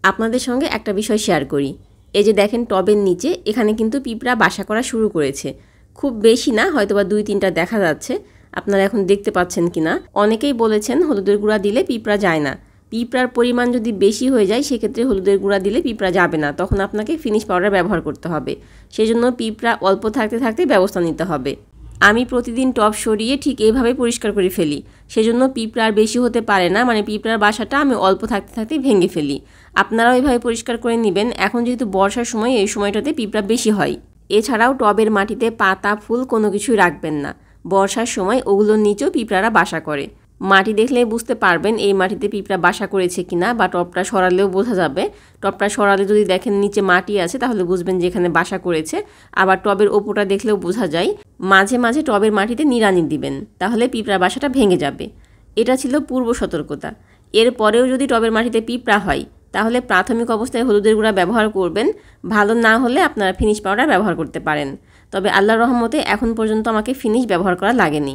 আপনাদের সঙ্গে একটা বিষয় শেয়ার করি। এই যে দেখেন টবের নিচে এখানে কিন্তু পিঁপড়া বাসা করা শুরু করেছে। খুব বেশি না, হয়তোবা 2-3টা দেখা যাচ্ছে। আপনারা এখন দেখতে পাচ্ছেন কিনা। অনেকেই বলেছেন হলুদের গুঁড়া দিলে পিঁপড়া যায় না। পিঁপড়ার পরিমাণ যদি বেশি হয়ে যায় সেক্ষেত্রে হলুদের গুঁড়া দিলে পিঁপড়া যাবে না, তখন আপনাকে ফিনিশ পাউডার ব্যবহার করতে হবে। সেজন্য পিঁপড়া অল্প থাকতে থাকতে ব্যবস্থা নিতে হবে। আমি প্রতিদিন টব সরিয়ে ঠিক এইভাবে পরিষ্কার করে ফেলি। সেজন্য পিঁপড়া আর বেশি হতে পারে না, মানে পিঁপড়ার বাসাটা আমি অল্প থাকতে থাকতেই ভেঙে ফেলি। আপনারাও এইভাবে পরিষ্কার করে নেবেন। এখন যেহেতু বর্ষার সময়, এই সময়টাতে পিঁপড়া বেশি হয়। এছাড়াও টবের মাটিতে পাতা ফুল কোনো কিছুই রাখবেন না। বর্ষার সময় ওগুলোর নিচেও পিঁপড়ারা বাসা করে। মাটি দেখলেই বুঝতে পারবেন এই মাটিতে পিঁপড়া বাসা করেছে কিনা, বা টবটা সরালেও বোঝা যাবে। টবটা সরালে যদি দেখেন নিচে মাটি আছে তাহলে বুঝবেন যে এখানে বাসা করেছে। আবার টবের ওপরটা দেখলেও বোঝা যায়। মাঝে মাঝে টবের মাটিতে নিড়ানি দিবেন, তাহলে পিঁপড়ার বাসাটা ভেঙে যাবে। এটা ছিল পূর্ব সতর্কতা। এরপরেও যদি টবের মাটিতে পিঁপড়া হয় তাহলে প্রাথমিক অবস্থায় হলুদের গুঁড়া ব্যবহার করবেন। ভালো না হলে আপনারা ফিনিশ পাউডার ব্যবহার করতে পারেন। তবে আল্লাহর রহমতে এখন পর্যন্ত আমাকে ফিনিশ ব্যবহার করা লাগেনি।